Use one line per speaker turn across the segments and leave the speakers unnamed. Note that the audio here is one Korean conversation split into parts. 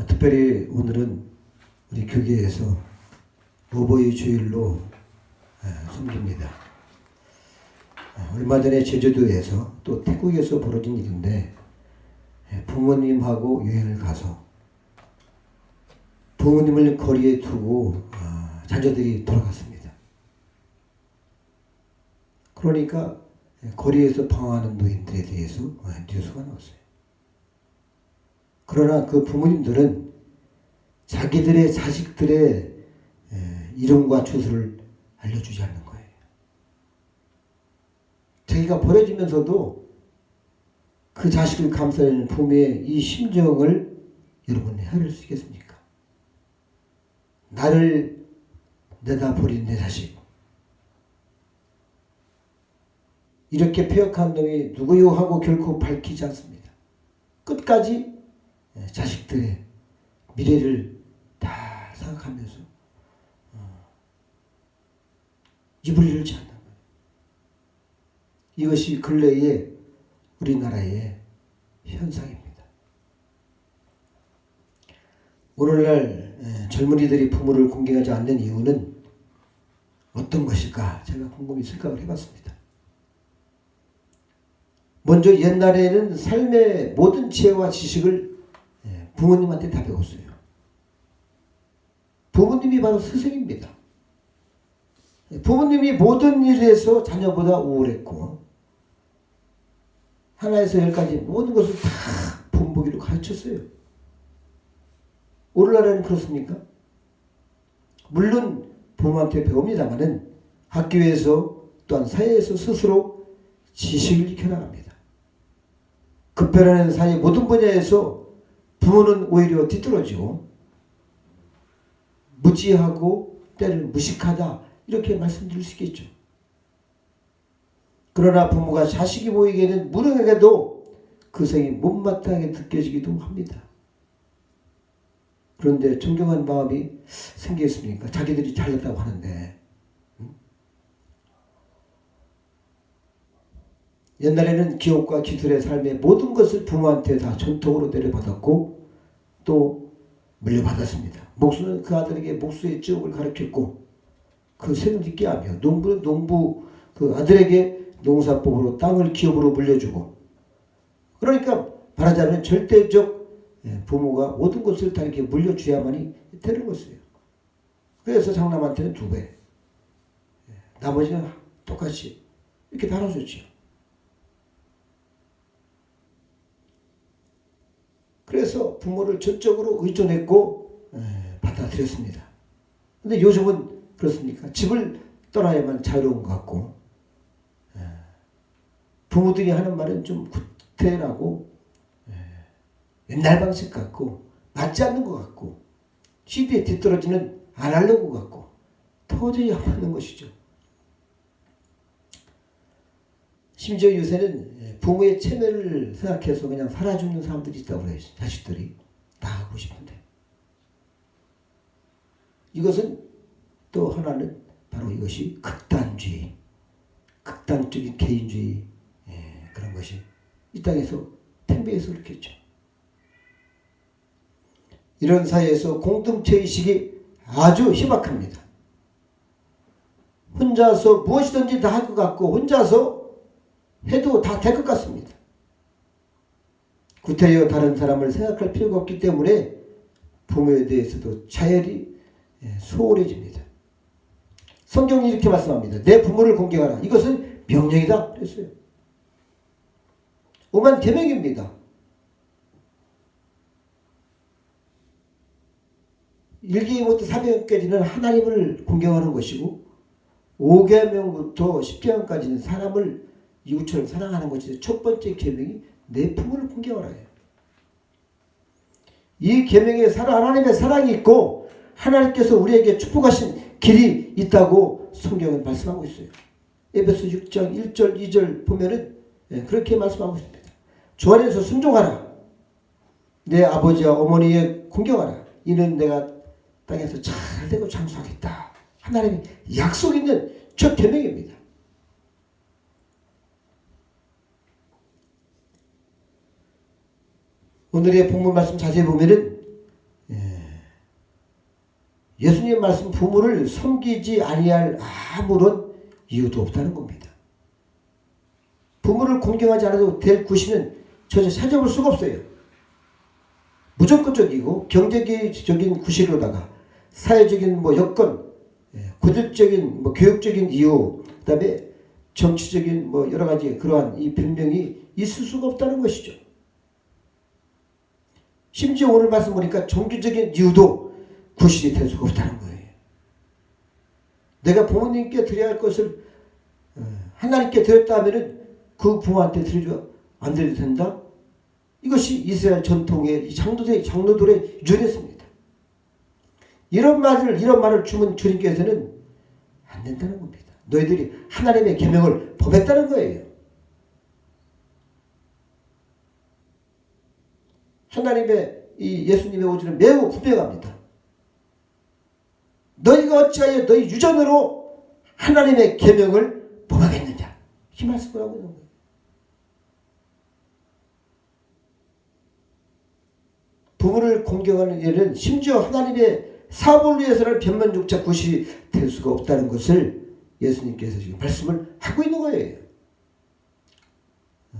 특별히 오늘은 우리 교계에서 어버이 주일로 섬깁니다. 얼마 전에 제주도에서 또 태국에서 벌어진 일인데 부모님하고 여행을 가서 부모님을 거리에 두고 자녀들이 돌아갔습니다. 그러니까 거리에서 방황하는 노인들에 대해서 뉴스가 나왔어요. 그러나 그 부모님들은 자기들의 자식들의 이름과 주소를 알려주지 않는 거예요. 자기가 버려지면서도 그 자식을 감싸는 부모의 이 심정을 여러분 헤아릴 수 있겠습니까? 나를 내다 버린 내 자식. 이렇게 폐역한 놈이 누구요 하고 결코 밝히지 않습니다. 끝까지 자식들의 미래를 다 생각하면서 입을 열지 않는 거예요. 이것이 근래의 우리나라의 현상입니다. 오늘날 젊은이들이 부모를 공경하지 않는 이유는 어떤 것일까? 제가 곰곰이 생각을 해봤습니다. 먼저 옛날에는 삶의 모든 지혜와 지식을 부모님한테 다 배웠어요. 부모님이 바로 스승입니다. 부모님이 모든 일에서 자녀보다 우월했고 하나에서 열까지 모든 것을 다 본보기로 가르쳤어요. 오늘날에는 그렇습니까? 물론 부모한테 배웁니다마는 학교에서 또한 사회에서 스스로 지식을 익혀나갑니다. 급변하는 사회 모든 분야에서 부모는 오히려 뒤떨어지고 무지하고 때로는 무식하다 이렇게 말씀드릴 수 있겠죠. 그러나 부모가 자식이 보이기에는 무능하게도 그 생이 못마땅하게 느껴지기도 합니다. 그런데 존경한 마음이 생기겠습니까? 자기들이 잘났다고 하는데. 옛날에는 기업과 기술의 삶의 모든 것을 부모한테 다 전통으로 내려받았고 또 물려받았습니다. 목수는 그 아들에게 목수의 직업을 가르쳤고 그 생을 있게 하며 농부는 농부 그 아들에게 농사법으로 땅을 기업으로 물려주고 그러니까 말하자면 절대적 부모가 모든 것을 다 이렇게 물려줘야만이 되는 것이에요. 그래서 장남한테는 2배 나머지는 똑같이 이렇게 나눠줬죠. 그래서 부모를 전적으로 의존했고 받아들였습니다. 근데 요즘은 그렇습니까? 집을 떠나야만 자유로운 것 같고 부모들이 하는 말은 좀 구태라고 옛날 방식 같고 맞지 않는 것 같고 시대에 뒤떨어지는 안 하려고 같고 도저히 안 맞는 것이죠. 심지어 요새는 부모의 체면을 생각해서 그냥 살아주는 사람들이 있다고 그래요. 자식들이 나가고 싶은데 이것은 또 하나는 바로 이것이 극단주의 극단적인 개인주의 그런 것이 이 땅에서 팽배해서 그렇겠죠. 이런 사회에서 공동체의식이 아주 희박합니다. 혼자서 무엇이든지 다 할 것 같고 혼자서 해도 다 될 것 같습니다. 구태여 다른 사람을 생각할 필요가 없기 때문에 부모에 대해서도 차열이 소홀해집니다. 성경이 이렇게 말씀합니다. 내 부모를 공경하라. 이것은 명령이다 그랬어요. 오만 계명입니다. 1계명부터 4계명까지는 하나님을 공경하는 것이고 5계명부터 10계명까지는 사람을 이웃처럼 사랑하는 것이 첫 번째 계명이 내 부모를 공경하라 해요. 이 계명에 하나님의 사랑이 있고 하나님께서 우리에게 축복하신 길이 있다고 성경은 말씀하고 있어요. 에베소 6장 1절 2절 보면은 그렇게 말씀하고 있습니다. 주 안에서 순종하라. 내 아버지와 어머니의 공경하라. 이는 내가 땅에서 잘되고 장수하겠다. 하나님의 약속 있는 첫 계명입니다. 오늘의 본문 말씀 자세히 보면은 예수님의 말씀 부모를 섬기지 아니할 아무런 이유도 없다는 겁니다. 부모를 공경하지 않아도 될 구실은 전혀 찾아볼 수가 없어요. 무조건적이고 경제적인 구실로다가 사회적인 여건, 고질적인 교육적인 이유, 그다음에 정치적인 여러 가지 그러한 이 변명이 있을 수가 없다는 것이죠. 심지어 오늘 말씀 보니까 종교적인 이유도 구실이 될 수가 없다는 거예요. 내가 부모님께 드려야 할 것을 하나님께 드렸다 하면은 그 부모한테 드려도 안 드려도 된다? 이것이 이스라엘 전통의 장로들의 유전이었습니다. 이런 말을 주문 주님께서는 안 된다는 겁니다. 너희들이 하나님의 계명을 범했다는 거예요. 하나님의 이 예수님의 오주는 매우 분명합니다. 너희가 어찌하여 너희 유전으로 하나님의 계명을 범하겠느냐, 이 말씀을 하고 있는 거예요. 부모를 공경하는 일은 심지어 하나님의 사업을 위해서는 변면육자 구실이 될 수가 없다는 것을 예수님께서 지금 말씀을 하고 있는 거예요.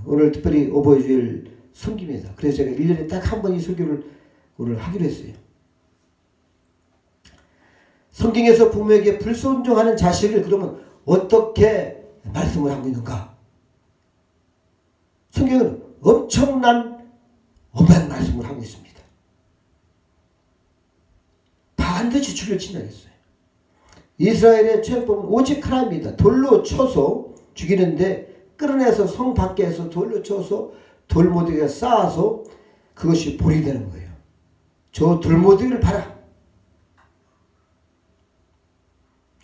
오늘 특별히 오보주일 성김입니다. 그래서 제가 1년에 딱 한 번 이 설교를 오늘 하기로 했어요. 성경에서 부모에게 불순종하는 자식을 그러면 어떻게 말씀을 하고 있는가? 성경은 엄청난 엄한 말씀을 하고 있습니다. 반드시 죽일 진단했어요. 이스라엘의 죄법은 오직 하나입니다. 돌로 쳐서 죽이는데 끌어내서 성 밖에서 돌로 쳐서 돌모드기가 쌓아서 그것이 볼이 되는 거예요. 저 돌모드기를 봐라.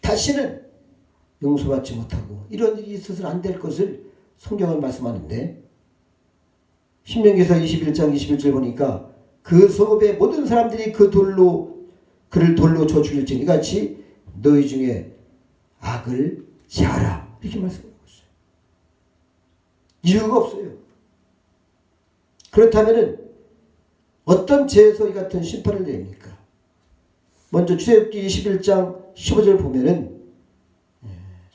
다시는 용서받지 못하고 이런 일이 있어서는 안 될 것을 성경은 말씀하는데, 신명기서 21장 21절 보니까 그 성읍의 모든 사람들이 그를 돌로 쳐 죽일지니 이같이 너희 중에 악을 제하라, 이렇게 말씀하고 있어요. 이유가 없어요. 그렇다면 어떤 죄에서 이 같은 심판을 내립니까? 먼저 출애굽기 21장 15절 보면은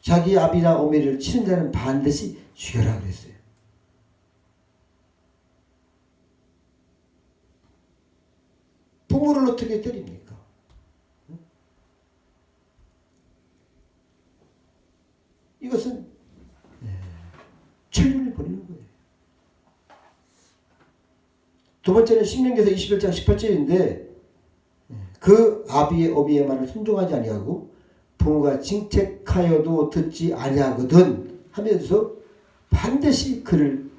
자기 아비나 어미를 치는 자는 반드시 죽여라 그랬어요. 부모를 어떻게 때립니까? 이것은 천륜을 버리는 거예요. 두 번째는 신명기서 21장 18절인데 그 아비의 어미의 말을 순종하지 아니하고 부모가 징책하여도 듣지 아니하거든 하면서 반드시 그를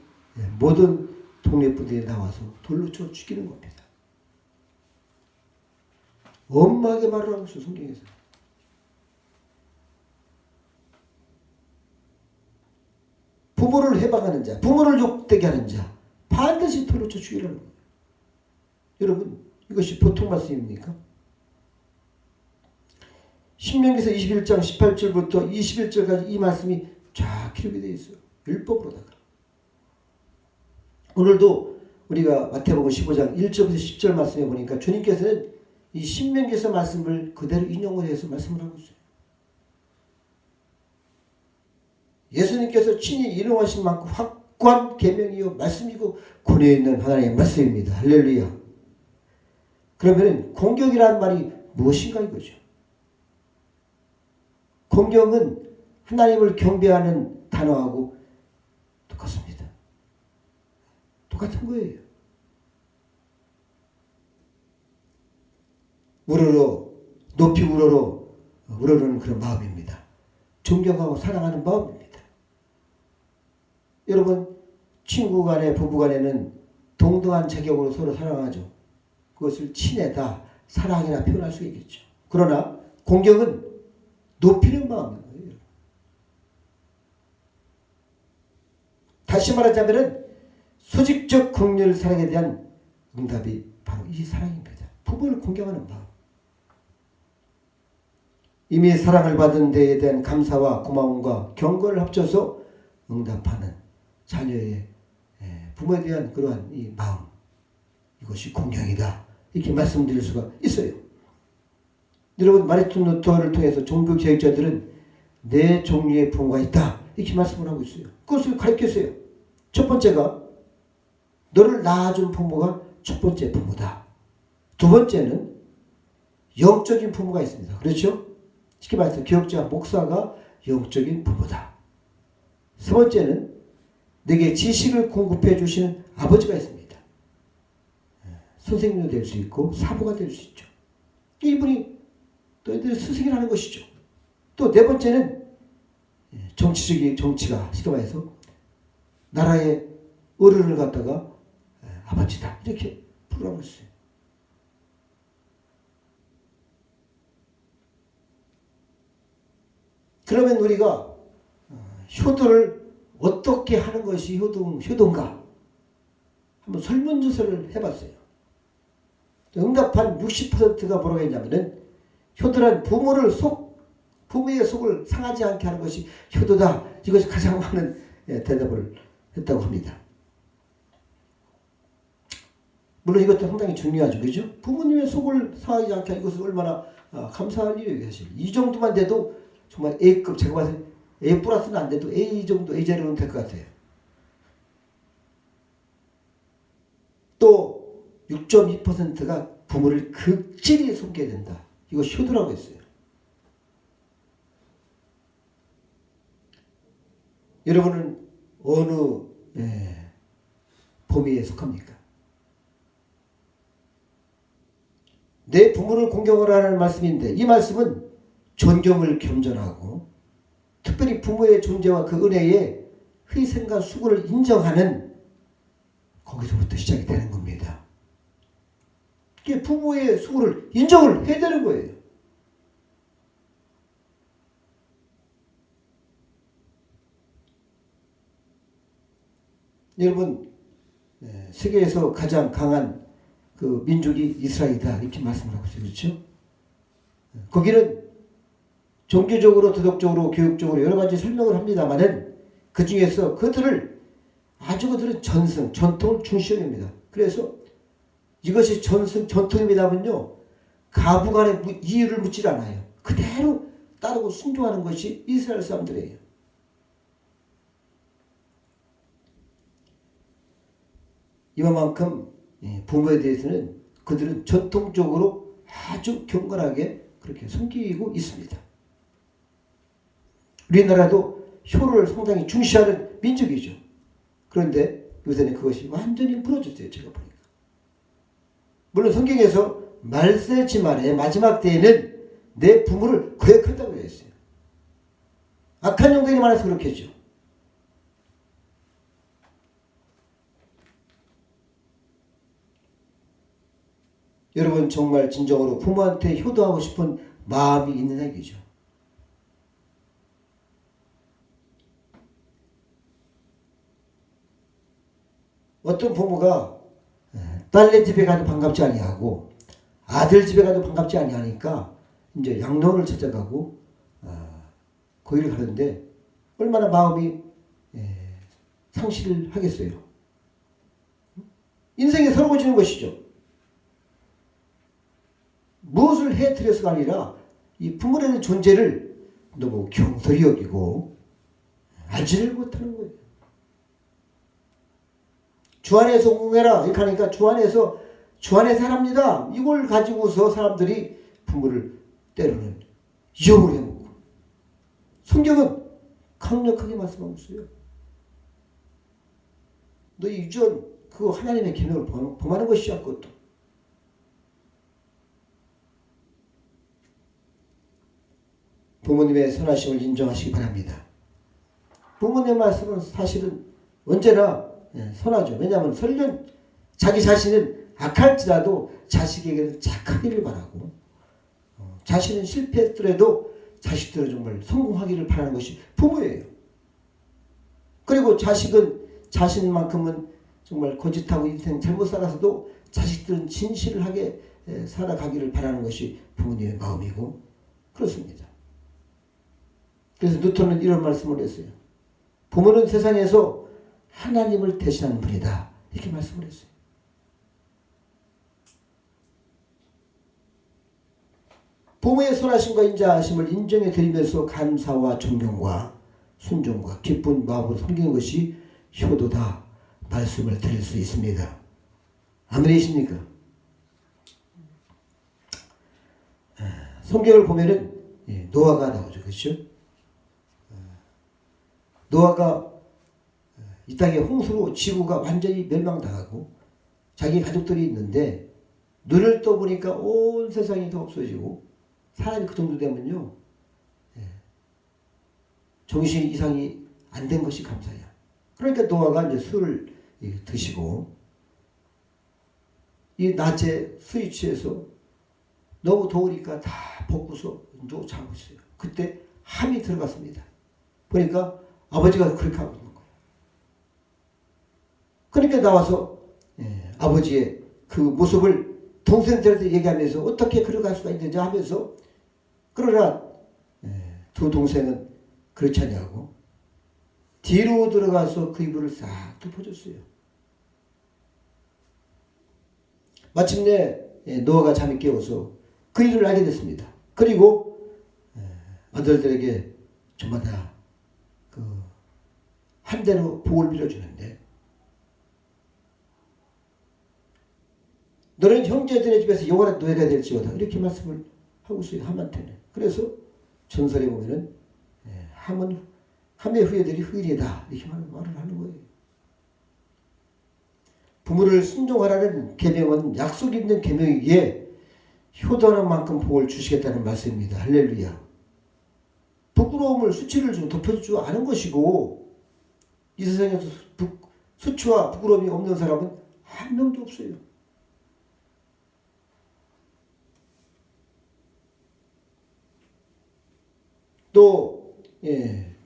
모든 동네 분들이 나와서 돌로 쳐 죽이는 겁니다. 엄하게 말을 하고 있어요, 성경에서. 부모를 해방하는 자, 부모를 욕되게 하는 자 반드시 돌로 쳐 죽이라는 거예요. 여러분, 이것이 보통 말씀입니까? 신명기서 21장 18절부터 21절까지 이 말씀이 쫙 기록이 되어 있어요. 율법으로다가. 오늘도 우리가 마태복음 15장 1절부터 10절 말씀에 보니까 주님께서는 이 신명기서 말씀을 그대로 인용을 해서 말씀을 하고 있어요. 예수님께서 친히 인용하신 만큼 확고한 계명이요 말씀이고 권위에 있는 하나님의 말씀입니다. 할렐루야. 그러면 공경이라는 말이 무엇인가 이거죠. 공경은 하나님을 경배하는 단어하고 똑같습니다. 똑같은 거예요. 우러러 높이 우러르는 그런 마음입니다. 존경하고 사랑하는 마음입니다. 여러분, 친구 간에 부부 간에는 동등한 자격으로 서로 사랑하죠. 그것을 친애다, 사랑이라 표현할 수 있겠죠. 그러나 공경은 높이는 마음인 거예요. 다시 말하자면 수직적 긍휼 사랑에 대한 응답이 바로 이 사랑입니다. 부부를 공경하는 마음. 이미 사랑을 받은 데에 대한 감사와 고마움과 경건을 합쳐서 응답하는 자녀의 부모에 대한 그러한 이 마음, 이것이 공경이다, 이렇게 말씀드릴 수가 있어요. 여러분 마르틴 루터를 통해서 종교 개혁자들은 네 종류의 부모가 있다 이렇게 말씀을 하고 있어요. 그것을 가르쳤어요. 첫 번째가 너를 낳아준 부모가 첫 번째 부모다. 두 번째는 영적인 부모가 있습니다. 그렇죠? 쉽게 말해서 교육자, 목사가 영적인 부모다. 세 번째는 내게 지식을 공급해 주시는 아버지가 있습니다. 선생님도 될 수 있고 사부가 될 수 있죠. 이분이 너희들 스승이라는 것이죠. 또 네 번째는 정치가 쉽게 말해서 나라의 어른을 갖다가 아버지다 이렇게 부르라고 했어요. 그러면 우리가 효도를 어떻게 하는 것이 효도인가 한번 설문조사를 해봤어요. 응답한 60%가 뭐라고 했냐면은 효도란 부모의 속을 상하지 않게 하는 것이 효도다. 이것이 가장 많은 대답을 했다고 합니다. 물론 이것도 상당히 중요하죠. 그죠? 부모님의 속을 상하지 않게 하는 것은 얼마나 감사한 일이에요. 사실. 이 정도만 돼도 정말 A급, 제가 봐서 A 플러스는 안 돼도 A 정도, A 자리로는 될 것 같아요. 또 6.2%가 부모를 극진히 섬겨야 된다. 이거 효도라고 했어요. 여러분은 어느 범위에 속합니까? 내 부모를 공경을 하는 말씀인데 이 말씀은 존경을 겸손하고 특별히 부모의 존재와 그 은혜의 희생과 수고를 인정하는 거기서부터 시작이 되는 겁니다. 이게 부모의 수고를 인정을 해야 되는 거예요. 여러분 세계에서 가장 강한 그 민족이 이스라엘이다 이렇게 말씀을 하고 있어요. 그렇죠? 거기는 종교적으로 도덕적으로 교육적으로 여러 가지 설명을 합니다만은 그 중에서 그들은 전통을 중시합니다. 그래서 이것이 전통입니다면요 가부간에 이유를 묻지 않아요. 그대로 따르고 순종하는 것이 이스라엘 사람들이에요. 이만큼 부모에 대해서는 그들은 전통적으로 아주 경건하게 그렇게 섬기고 있습니다. 우리나라도 효를 상당히 중시하는 민족이죠. 그런데 요새는 그것이 완전히 무너졌어요. 제가 보니까. 물론 성경에서 말세지만의 마지막 때에는 내 부모를 거역한다고 되어 있어요. 악한 영들이 많아서 그렇겠죠. 여러분 정말 진정으로 부모한테 효도하고 싶은 마음이 있는 얘기죠. 어떤 부모가 딸내 집에 가도 반갑지 아니하고 아들 집에 가도 반갑지 아니하니까 이제 양로원을 찾아가고 거기를 가는데 얼마나 마음이 상실을 하겠어요. 인생이 서러워지는 것이죠. 무엇을 해드려서가 아니라 이 부모라는 존재를 너무 경솔히 여기고 알지를 못하는 거예요. 주 안에서 공해라 이렇게 하니까 주 안에서 합니다. 이걸 가지고서 사람들이 부모를 때로는 이용을 해먹고 성경은 강력하게 말씀하고 있어요. 너희 유전 그거 하나님의 계명을 범하는 것이야. 그것도 부모님의 선하심을 인정하시기 바랍니다. 부모님의 말씀은 사실은 언제나 선하죠. 왜냐하면 설령 자기 자신은 악할지라도 자식에게는 착하기를 바라고 자신은 실패했더라도 자식들은 정말 성공하기를 바라는 것이 부모예요. 그리고 자식은 자신만큼은 정말 거짓하고 인생 잘못 살아서도 자식들은 진실을 하게 살아가기를 바라는 것이 부모님의 마음이고 그렇습니다. 그래서 뉴턴은 이런 말씀을 했어요. 부모는 세상에서 하나님을 대신하는 분이다. 이렇게 말씀을 했어요. 부모의 선하심과 인자하심을 인정해 드리면서 감사와 존경과 순종과 기쁜 마음으로 섬기는 것이 효도다 말씀을 드릴 수 있습니다. 아멘이십니까? 성경을 보면은 노아가 나오죠. 그렇죠? 노아가 이 땅에 홍수로 지구가 완전히 멸망당하고 자기 가족들이 있는데 눈을 떠보니까 온 세상이 다 없어지고 사람이 그 정도 되면요 정신 이상이 안 된 것이 감사야. 그러니까 노아가 이제 술을 드시고 이 낮에 술이 취해서 너무 더우니까 다 벗고서 누워 자고 있어요. 그때 함이 들어갔습니다. 보니까 아버지가 그렇게 하고 있는 거예요. 그러니까 나와서 아버지의 그 모습을 동생들한테 얘기하면서 어떻게 그러갈 수가 있는지 하면서 그러나 두 동생은 그렇지 않냐고 뒤로 들어가서 그 이불을 싹 덮어줬어요. 마침내 노아가 잠이 깨어서 그 일을 알게 됐습니다. 그리고 아들들에게 저마다 한 대로 복을 빌어주는데 너는 형제들의 집에서 영원한 노예가 될지어다 이렇게 말씀을 하고 있어요. 함한테는. 그래서 전설에 보면은 함의 후예들이 후일이다 이렇게 말을 하는 거예요. 부모를 순종하라는 계명은 약속 있는 계명이기에 효도하는 만큼 복을 주시겠다는 말씀입니다. 할렐루야. 부끄러움을 수치를 좀 덮어주지 않은 것이고 이 세상에서 수치와 부끄러움이 없는 사람은 한 명도 없어요. 또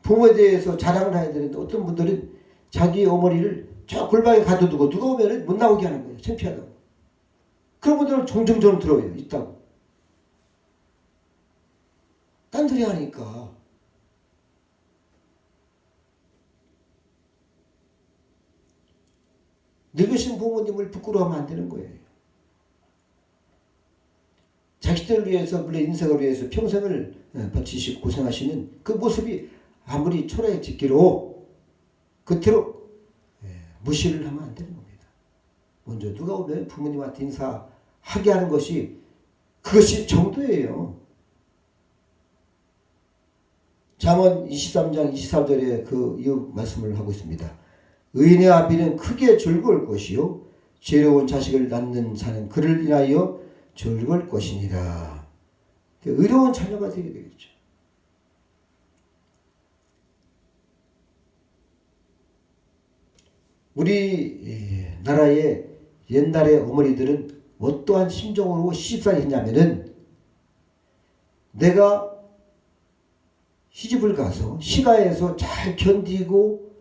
부모에 대해서 자랑을 해야 되는데 어떤 분들은 자기 어머니를 저 골방에 가둬두고 누가 오면 못 나오게 하는 거예요. 창피하다고. 그런 분들은 종종 저는 들어요. 있다고. 딴소리 하니까. 늙으신 부모님을 부끄러워하면 안 되는 거예요. 자식들을 위해서 물론 인생을 위해서 평생을 바치시고 고생하시는 그 모습이 아무리 초라해지기로 겉으로 무시를 하면 안 되는 겁니다. 먼저 누가 오면 부모님한테 인사하게 하는 것이 그것이 정도예요. 잠언 23장 24절에 그 이후 말씀을 하고 있습니다. 의인의 아비는 크게 즐거울 것이요 지혜로운 자식을 낳는 자는 그를 인하여 즐거울 것이니라. 의로운 자녀가 되게 되겠죠. 우리 나라의 옛날의 어머니들은 어떠한 심정으로 시집살이 했냐면은 내가 시집을 가서 시가에서 잘 견디고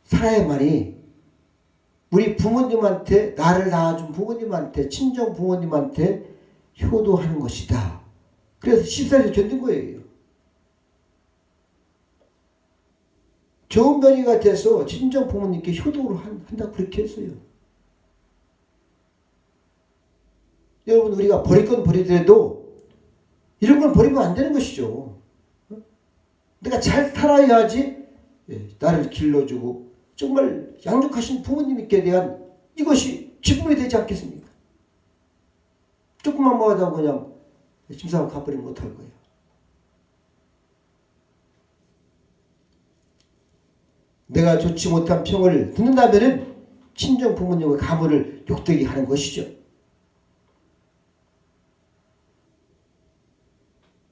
살아야만이 우리 부모님한테 나를 낳아준 부모님한테 친정 부모님한테 효도하는 것이다. 그래서 시집살이를 견딘 거예요. 좋은 며느리가 돼서 친정 부모님께 효도를 한다 그렇게 했어요. 여러분 우리가 버릴 건 버리더라도 이런 건 버리면 안 되는 것이죠. 내가 잘 살아야지 나를 길러주고 정말 양육하신 부모님께 대한 이것이 기쁨이 되지 않겠습니까? 조금만 먹어도 그냥 짐싸고 가버리면 못할 거예요. 내가 좋지 못한 평을 듣는다면은 친정 부모님의 가문을 욕되게 하는 것이죠.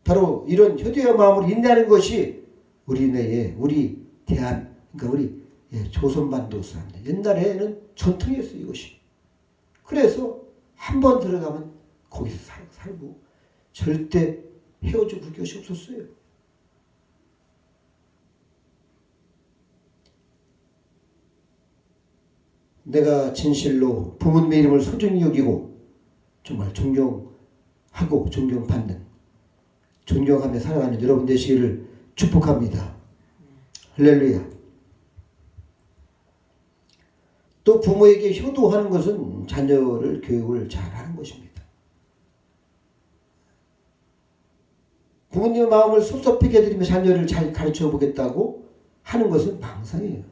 바로 이런 효도의 마음으로 인내하는 것이 우리네의 우리 대한 그러니까 우리 조선반도 사람들 옛날에는 전통이었어요. 이것이. 그래서 한 번 들어가면 거기서 살고 절대 헤어지고 그럴 것이 없었어요. 내가 진실로 부모님의 이름을 소중히 여기고 정말 존경하고 존경받는 존경하며 살아가는 여러분 되시기를 축복합니다. 할렐루야. 또 부모에게 효도하는 것은 자녀를 교육을 잘하는 것입니다. 부모님의 마음을 섭섭하게 해드리며 자녀를 잘 가르쳐 보겠다고 하는 것은 망상이에요.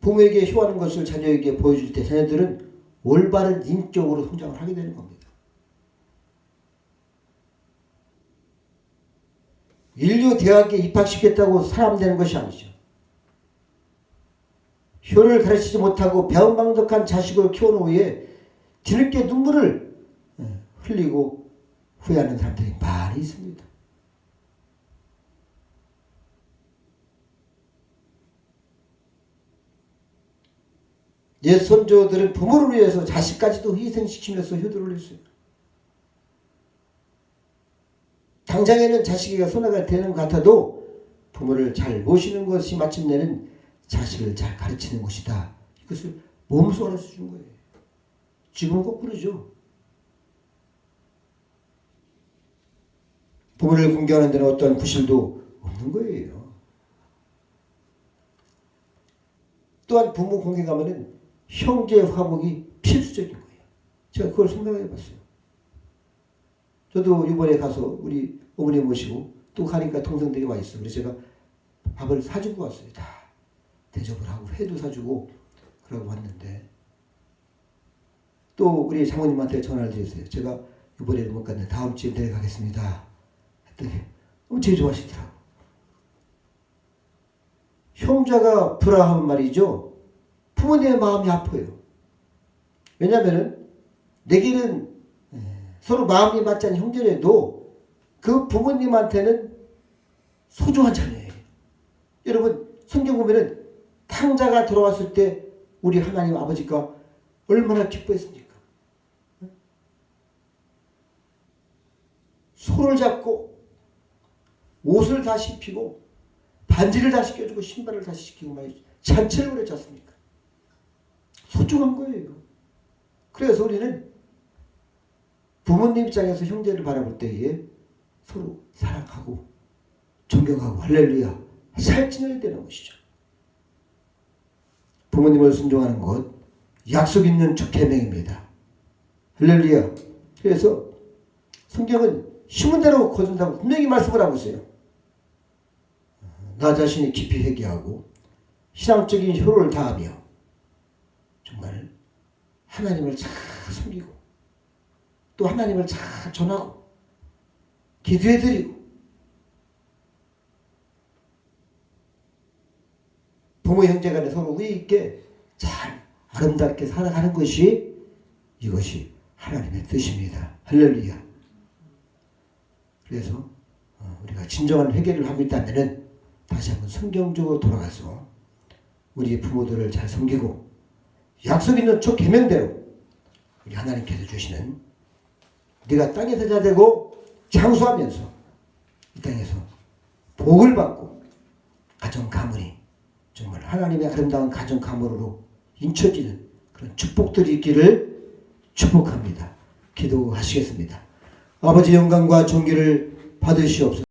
부모에게 효하는 것을 자녀에게 보여줄 때 자녀들은 올바른 인격으로 성장을 하게 되는 겁니다. 인류 대학에 입학시켰다고 사람 되는 것이 아니죠. 효를 가르치지 못하고 배은망덕한 자식을 키워놓은 후에 뒤늦게 눈물을 흘리고 후회하는 사람들이 많이 있습니다. 옛 선조들은 부모를 위해서 자식까지도 희생시키면서 효도를 했어요. 당장에는 자식에게 손해가 되는 것 같아도 부모를 잘 모시는 것이 마침내는 자식을 잘 가르치는 것이다. 이것을 몸소 알아서 준 거예요. 지금은 거꾸로죠. 부모를 공경하는 데는 어떠한 구실도 없는 거예요. 또한 부모 공경하면은 형제 화목이 필수적인 거예요. 제가 그걸 생각해 봤어요. 저도 이번에 가서 우리 어머니 모시고 또 가니까 동생들이 와 있어요. 그래서 제가 밥을 사주고 왔어요. 다 대접을 하고 회도 사주고 그러고 왔는데 또 우리 장모님한테 전화를 드렸어요. 제가 이번에는 못 갔는데 다음 주에 내려가겠습니다. 했더니 엄청 좋아하시더라고. 형제가 불화하면 말이죠. 부모님의 마음이 아파요. 왜냐하면 내게는 서로 마음이 맞지 않는 형제라도 그 부모님한테는 소중한 자녀예요. 여러분 성경 보면은 탕자가 돌아왔을 때 우리 하나님 아버지가 얼마나 기뻐했습니까? 손을 잡고 옷을 다 씹히고 반지를 다 씻겨주고 신발을 다 씻기고 잔치를 그랬지 않습니까? 소중한 거예요. 그래서 우리는 부모님 입장에서 형제를 바라볼 때에 서로 사랑하고 존경하고 할렐루야 살찌는 되는 것이죠. 부모님을 순종하는 것 약속 있는 첫 계명입니다. 할렐루야. 그래서 성경은 심은 대로 거둔다고 분명히 말씀을 하고 있어요. 나 자신이 깊이 회개하고 신앙적인 효를 다하며 정말 하나님을 잘 섬기고 또 하나님을 잘 전하고 기도해드리고 부모 형제 간에 서로 의의 있게 잘 아름답게 살아가는 것이 이것이 하나님의 뜻입니다. 할렐루야. 그래서 우리가 진정한 회개를 하고 있다면 다시 한번 성경적으로 돌아가서 우리 부모들을 잘 섬기고 약속 있는 첫 계명대로 우리 하나님께서 주시는 네가 땅에서 자되고 장수하면서 이 땅에서 복을 받고 가정 가문이 정말 하나님의 아름다운 가정 가문으로 인쳐지는 그런 축복들이 있기를 축복합니다. 기도하시겠습니다. 아버지 영광과 존귀를 받으시옵소서.